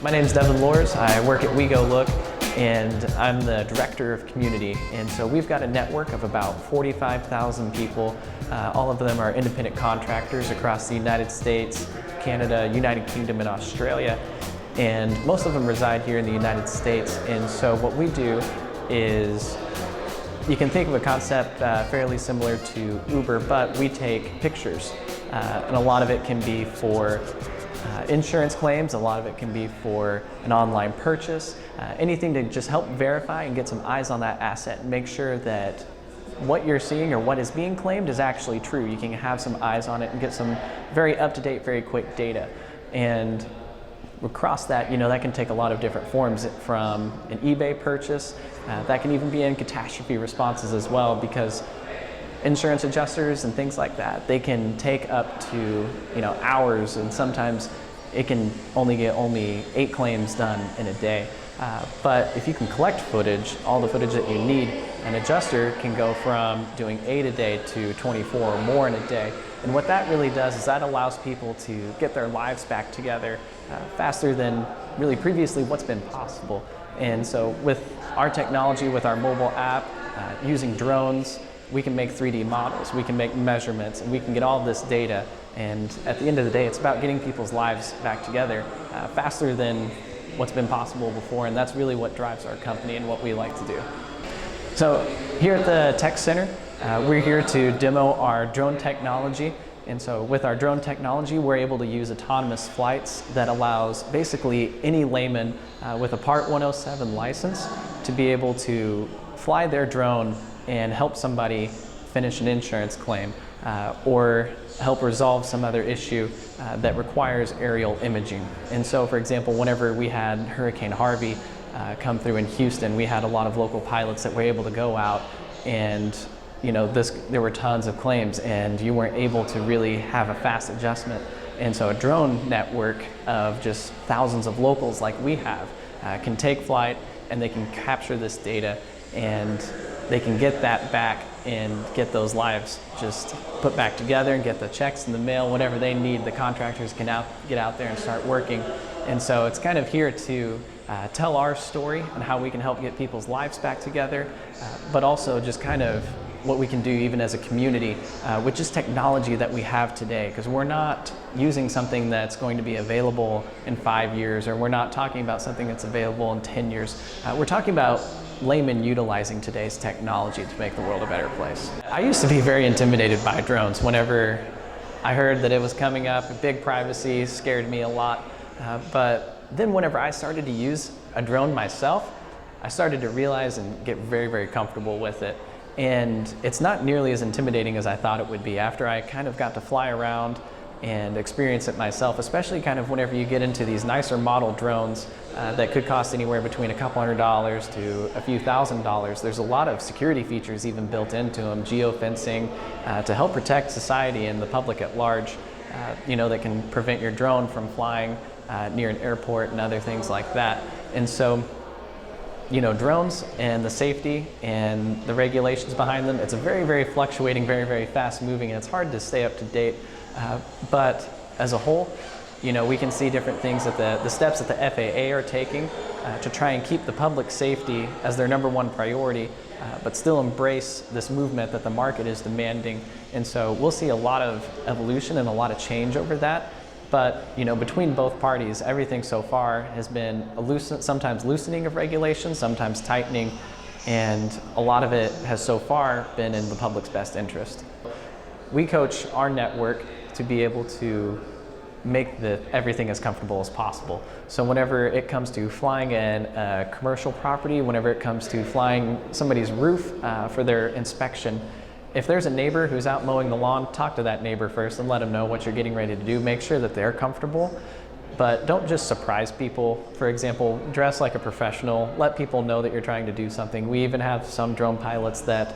My name is Devin Loehrs. I work at WeGoLook and I'm the Director of Community. And so we've got a network of about 45,000 people. All of them are independent contractors across the United States, Canada, United Kingdom, and Australia. And most of them reside here in the United States. And so what we do is, you can think of a concept fairly similar to Uber, but we take pictures. And a lot of it can be for insurance claims, a lot of it can be for an online purchase, anything to just help verify and get some eyes on that asset and make sure that what you're seeing or what is being claimed is actually true. You can have some eyes on it and get some very up-to-date, very quick data. And across that, that can take a lot of different forms, from an eBay purchase, that can even be in catastrophe responses as well, because insurance adjusters and things like that, they can take up to hours, and sometimes it can only get 8 claims done in a day. But if you can collect footage, all the footage that you need, an adjuster can go from doing 8 a day to 24 or more in a day. And what that really does is that allows people to get their lives back together faster than really previously what's been possible. And so with our technology, with our mobile app, using drones, we can make 3D models, we can make measurements, and we can get all of this data. And at the end of the day, it's about getting people's lives back together faster than what's been possible before. And that's really what drives our company and what we like to do. So here at the techCenter, we're here to demo our drone technology. And so with our drone technology, we're able to use autonomous flights that allows basically any layman with a Part 107 license to be able to fly their drone and help somebody finish an insurance claim or help resolve some other issue that requires aerial imaging. And so, for example, whenever we had Hurricane Harvey come through in Houston, we had a lot of local pilots that were able to go out, and there were tons of claims and you weren't able to really have a fast adjustment. And so a drone network of just thousands of locals like we have can take flight, and they can capture this data, and they can get that back and get those lives just put back together and get the checks in the mail, whatever they need. The contractors can get out there and start working. And so it's kind of here to tell our story and how we can help get people's lives back together, but also just kind of what we can do even as a community with just technology that we have today, because we're not using something that's going to be available in 5 years, or we're not talking about something that's available in 10 years. We're talking about laymen utilizing today's technology to make the world a better place. I used to be very intimidated by drones. Whenever I heard that it was coming up, big privacy scared me a lot. But then whenever I started to use a drone myself, I started to realize and get very, very comfortable with it. And it's not nearly as intimidating as I thought it would be after I kind of got to fly around and experience it myself, especially kind of whenever you get into these nicer model drones that could cost anywhere between a couple $100s to a few $1,000s. There's a lot of security features even built into them, geofencing, to help protect society and the public at large, that can prevent your drone from flying near an airport and other things like that. And so, drones and the safety and the regulations behind them, it's a very, very fluctuating, very, very fast moving, and it's hard to stay up to date. But as a whole, we can see different things that the steps that the FAA are taking to try and keep the public safety as their #1 priority, but still embrace this movement that the market is demanding. And so we'll see a lot of evolution and a lot of change over that. But between both parties, everything so far has been sometimes loosening of regulations, sometimes tightening, and a lot of it has so far been in the public's best interest. We coach our network to be able to make everything as comfortable as possible. So whenever it comes to flying in a commercial property, whenever it comes to flying somebody's roof for their inspection, if there's a neighbor who's out mowing the lawn, talk to that neighbor first and let them know what you're getting ready to do. Make sure that they're comfortable, but don't just surprise people. For example, dress like a professional. Let people know that you're trying to do something. We even have some drone pilots that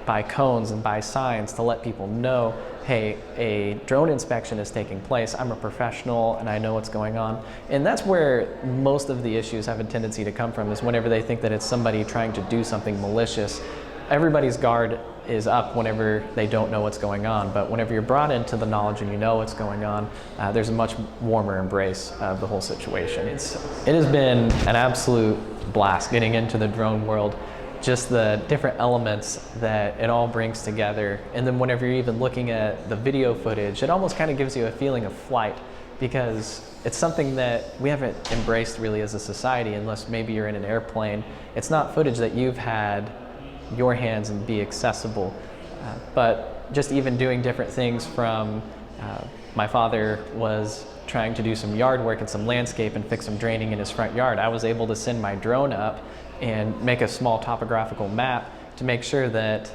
buy cones and buy signs to let people know, hey, a drone inspection is taking place. I'm a professional and I know what's going on. And that's where most of the issues have a tendency to come from, is whenever they think that it's somebody trying to do something malicious. everybody's guard is up whenever they don't know what's going on, but whenever you're brought into the knowledge and you know what's going on, there's a much warmer embrace of the whole situation. It has been an absolute blast getting into the drone world, just the different elements that it all brings together. And then whenever you're even looking at the video footage, it almost kind of gives you a feeling of flight, because it's something that we haven't embraced really as a society, unless maybe you're in an airplane. It's not footage that you've had your hands and be accessible, but just even doing different things from, my father was trying to do some yard work and some landscape and fix some draining in his front yard. I was able to send my drone up and make a small topographical map to make sure that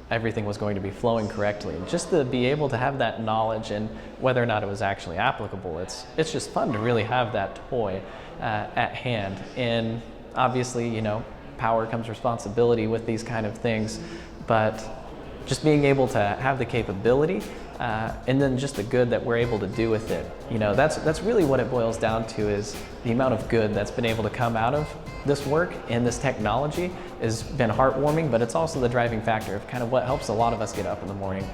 everything was going to be flowing correctly. And just to be able to have that knowledge, and whether or not it was actually applicable, it's just fun to really have that toy at hand. And obviously, you know, power comes responsibility with these kind of things, but just being able to have the capability and then just the good that we're able to do with it. You know, that's really what it boils down to, is the amount of good that's been able to come out of this work and this technology has been heartwarming, but it's also the driving factor of kind of what helps a lot of us get up in the morning.